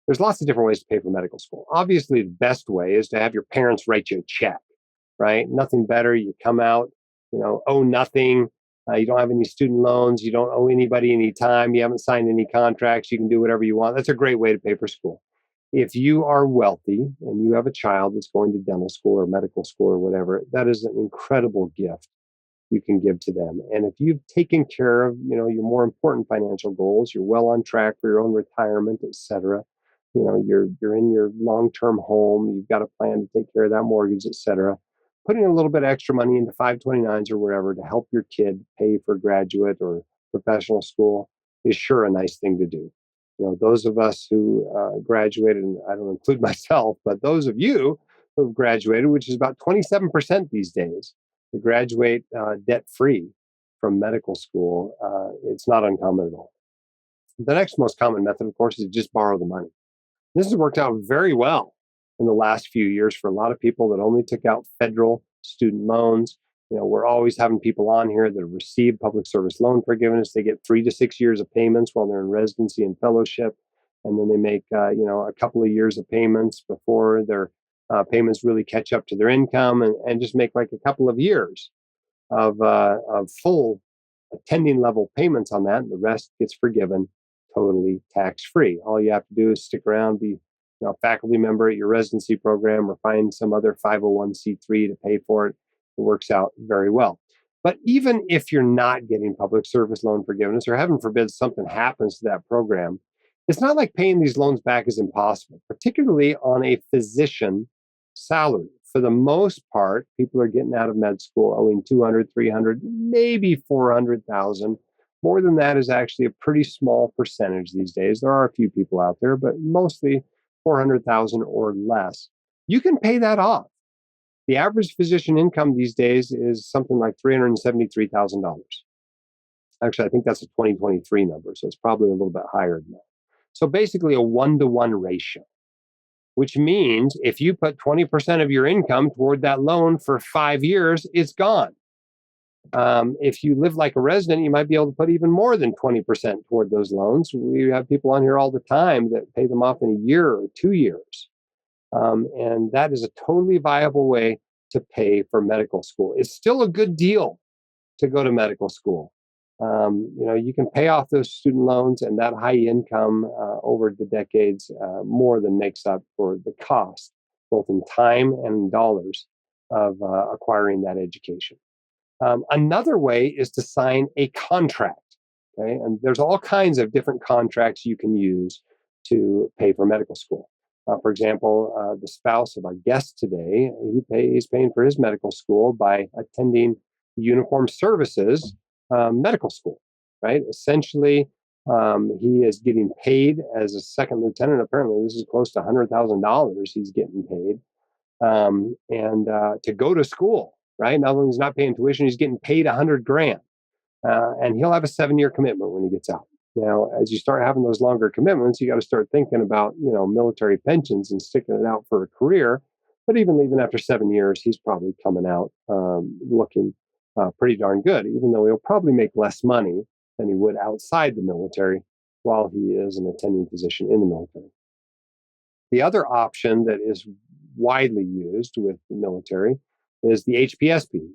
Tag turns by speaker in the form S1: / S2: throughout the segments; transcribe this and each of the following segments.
S1: There's lots of different ways to pay for medical school. Obviously, the best way is to have your parents write you a check, right? Nothing better. You come out, owe nothing. You don't have any student loans. You don't owe anybody any time. You haven't signed any contracts. You can do whatever you want. That's a great way to pay for school. If you are wealthy and you have a child that's going to dental school or medical school or whatever, that is an incredible gift you can give to them. And if you've taken care of, your more important financial goals, you're well on track for your own retirement, et cetera. You're in your long-term home, you've got a plan to take care of that mortgage, et cetera. Putting a little bit of extra money into 529s or wherever to help your kid pay for graduate or professional school is sure a nice thing to do. Those of us who graduated, and I don't include myself, but those of you who've graduated, which is about 27% these days, to graduate debt free from medical school, it's not uncommon at all. The next most common method, of course, is just borrow the money. This has worked out very well in the last few years for a lot of people that only took out federal student loans. We're always having people on here that have received public service loan forgiveness. They get 3 to 6 years of payments while they're in residency and fellowship, and then they make a couple of years of payments before their payments really catch up to their income, and just make like a couple of years of full attending level payments on that, and the rest gets forgiven totally tax free. All you have to do is stick around, be a faculty member at your residency program, or find some other 501c3 to pay for it. It works out very well. But even if you're not getting public service loan forgiveness, or heaven forbid something happens to that program, it's not like paying these loans back is impossible, particularly on a physician salary. For the most part, people are getting out of med school owing 200, 300, maybe 400,000. More than that is actually a pretty small percentage these days. There are a few people out there, but mostly 400,000 or less. You can pay that off. The average physician income these days is something like $373,000. Actually, I think that's a 2023 number, so it's probably a little bit higher than that. So basically a 1-to-1 ratio, which means if you put 20% of your income toward that loan for 5 years, it's gone. If you live like a resident, you might be able to put even more than 20% toward those loans. We have people on here all the time that pay them off in a year or 2 years. And that is a totally viable way to pay for medical school. It's still a good deal to go to medical school. You can pay off those student loans, and that high income over the decades more than makes up for the cost, both in time and in dollars, of acquiring that education. Another way is to sign a contract. Okay, and there's all kinds of different contracts you can use to pay for medical school. For example, the spouse of our guest today, he's paying for his medical school by attending Uniformed Services medical school, right? Essentially, he is getting paid as a second lieutenant. Apparently, this is close to $100,000 he's getting paid, and to go to school, right? Not only is he not paying tuition, he's getting paid $100,000, and he'll have a 7-year commitment when he gets out. Now, as you start having those longer commitments, you got to start thinking about, military pensions and sticking it out for a career. But even after 7 years, he's probably coming out looking pretty darn good, even though he'll probably make less money than he would outside the military while he is an attending physician in the military. The other option that is widely used with the military is the HPSP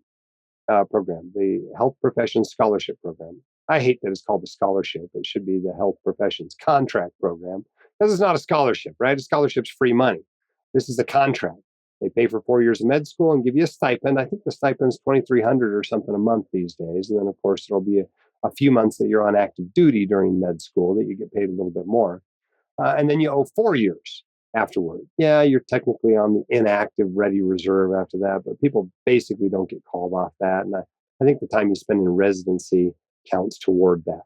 S1: program, the Health Professions Scholarship Program. I hate that it's called the scholarship. It should be the Health Professions Contract Program, because it's not a scholarship, right? A scholarship's free money. This is a contract. They pay for 4 years of med school and give you a stipend. I think the stipend's $2,300 or something a month these days. And then, of course, there'll be a few months that you're on active duty during med school that you get paid a little bit more. And then you owe 4 years afterward. Yeah, you're technically on the inactive ready reserve after that, but people basically don't get called off that. And I think the time you spend in residency counts toward that.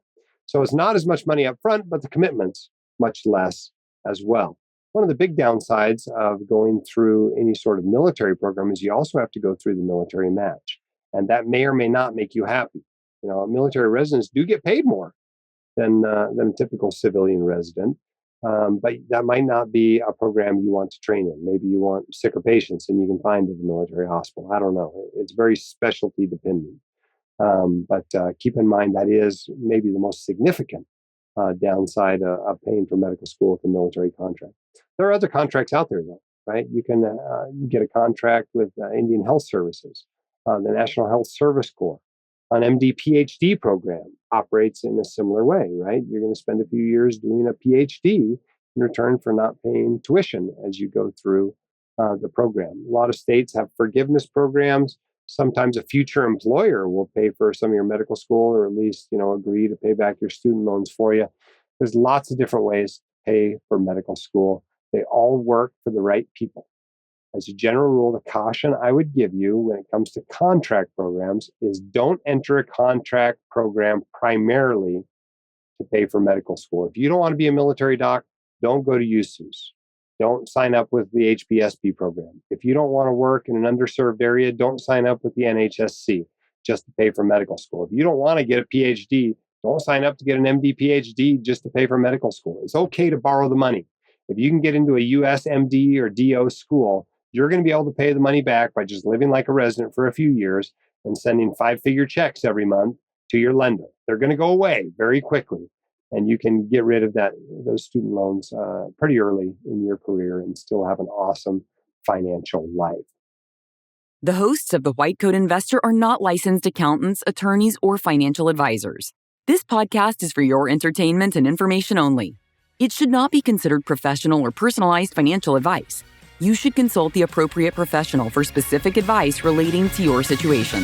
S1: So it's not as much money up front, but the commitment's much less as well. One of the big downsides of going through any sort of military program is you also have to go through the military match. And that may or may not make you happy. Military residents do get paid more than a typical civilian resident. But that might not be a program you want to train in. Maybe you want sicker patients and you can find it in a military hospital. I don't know. It's very specialty dependent. But keep in mind that is maybe the most significant downside of paying for medical school with a military contract. There are other contracts out there, though, right? You can get a contract with Indian Health Services, the National Health Service Corps. An MD PhD program operates in a similar way, right? You're going to spend a few years doing a PhD in return for not paying tuition as you go through the program. A lot of states have forgiveness programs. Sometimes a future employer will pay for some of your medical school, or at least, agree to pay back your student loans for you. There's lots of different ways to pay for medical school. They all work for the right people. As a general rule, the caution I would give you when it comes to contract programs is don't enter a contract program primarily to pay for medical school. If you don't want to be a military doc, don't go to USUS. Don't sign up with the HBSP program. If you don't want to work in an underserved area, don't sign up with the NHSC just to pay for medical school. If you don't want to get a PhD, don't sign up to get an MD PhD just to pay for medical school. It's okay to borrow the money. If you can get into a US MD or DO school, you're going to be able to pay the money back by just living like a resident for a few years and sending 5-figure checks every month to your lender. They're going to go away very quickly, and you can get rid of those student loans pretty early in your career and still have an awesome financial life.
S2: The hosts of The White Coat Investor are not licensed accountants, attorneys, or financial advisors. This podcast is for your entertainment and information only. It should not be considered professional or personalized financial advice. You should consult the appropriate professional for specific advice relating to your situation.